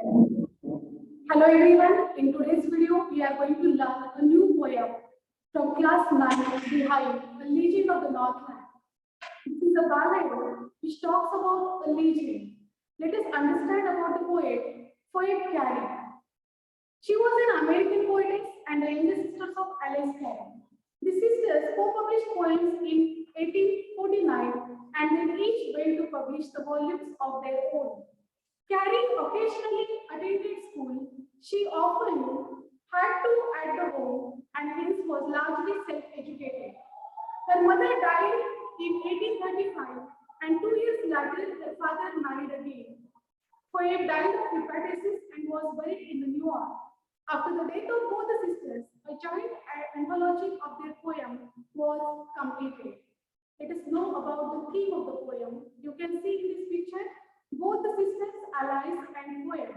Hello everyone, in today's video we are going to learn a new poem from class 9 Beehive, The Legend of the Northland. This is a ballad which talks about a legend. Let us understand about the poet Carey. She was an American poetess and the younger sister of Alice Carey. The sisters co-published poems in 1849 and then each went to publish the volumes of their own. Carey occasionally attended school. She often had to at the home and hence was largely self-educated. Her mother died in 1835 and 2 years later her father married again. Phoebe died of hepatitis and was buried in New York. After the death of both the sisters, a joint anthology of their poem was completed. Let us know about the theme of the poem. You can see in this picture both the sisters, allies, and poem.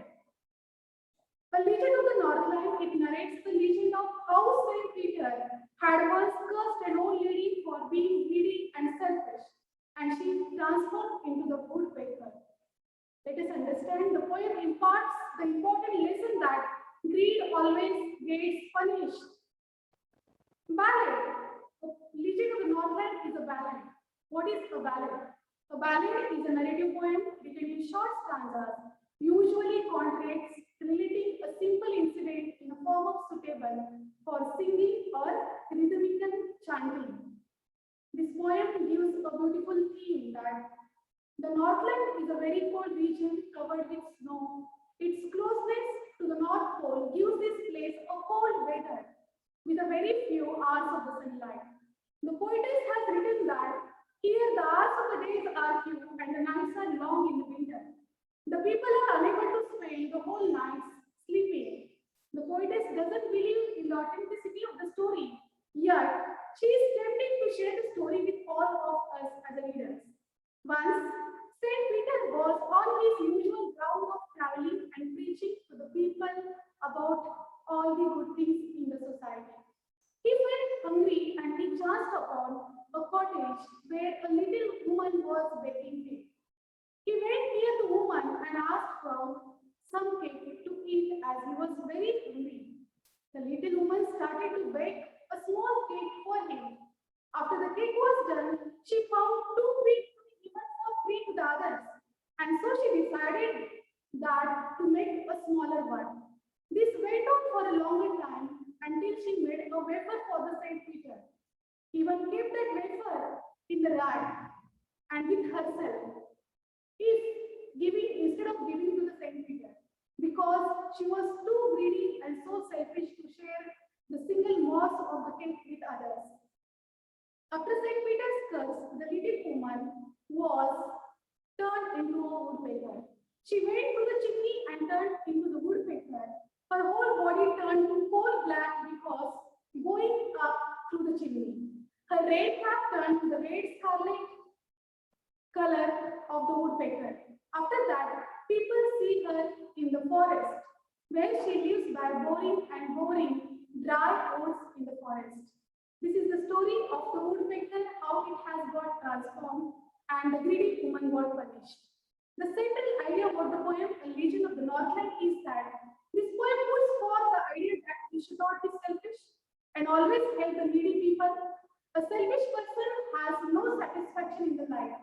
The Legend of the Northland, it narrates the legend of how Saint Peter had once cursed an old lady for being greedy and selfish, and she transformed into the woodpecker. Let us understand the poem imparts the important lesson that greed always gets punished. Ballad. The Legend of the Northland is a ballad. What is a ballad? A ballad is a narrative poem written in short stanzas, usually contracts relating a simple incident in a form of suitable for singing or rhythmical chanting. This poem gives a beautiful theme that the Northland is a very cold region covered with snow. Its closeness to the North Pole gives this place a cold weather with a very few hours of the sunlight. The poetess has written that here the hours of the days are few and the nights are long in the winter. The people are unable to spend the whole nights sleeping. The poetess doesn't believe in the authenticity of the story, yet she is tempting to share the story with all of us as readers. Once, Saint Peter was on his usual round of traveling and preaching to the people about all the good things in the society. He felt hungry and he chanced upon a cottage where a little woman was baking cake. He went near the woman and asked for some cake to eat as he was very hungry. The little woman started to bake a small cake for him. After the cake was done, she found too big to be given for free to the others, and so she decided that to make a smaller one. This went on for a longer time until she made a wafer for the Saint Peter. Even kept that wafer in the rack and with herself, if giving instead of giving to the Saint Peter, because she was too greedy and so selfish to share the single morsel of the cake with others. After Saint Peter's curse, the little woman was turned into a woodpecker. She went to the chimney and turned into the woodpecker. Her whole body turned to coal black because going up through the chimney. Her red cap turned to the red scarlet color of the woodpecker. After that, people see her in the forest, where she lives by boring dry oats in the forest. This is the story of the woodpecker, how it has got transformed and the greedy woman got punished. The central idea of the poem, A Legend of the Northland, is that this poem puts forth the idea that we should not be selfish and always help the needy people. A selfish person has no satisfaction in the life.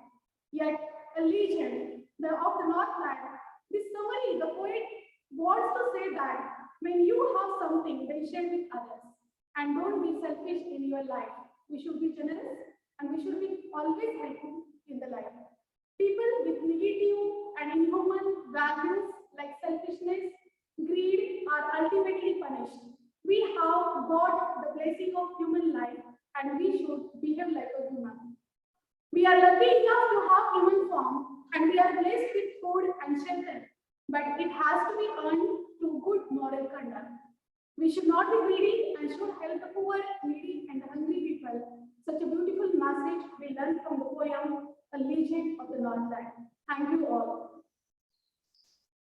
Yet, a legend of the Northland, this summary, the poet wants to say that when you have something, then share with others. And don't be selfish in your life. We should be generous and we should be always helpful in the life. People with negative and inhuman values like selfishness, greed are ultimately punished. We have got the blessing of human life and we should behave like a human. We are lucky enough to have human form and we are blessed with food and shelter, but it has to be earned through good moral conduct. We should not be greedy and should help the poor, needy, and hungry people. Such a beautiful message we learn from the poem, A Legend of the Northland. Thank you all.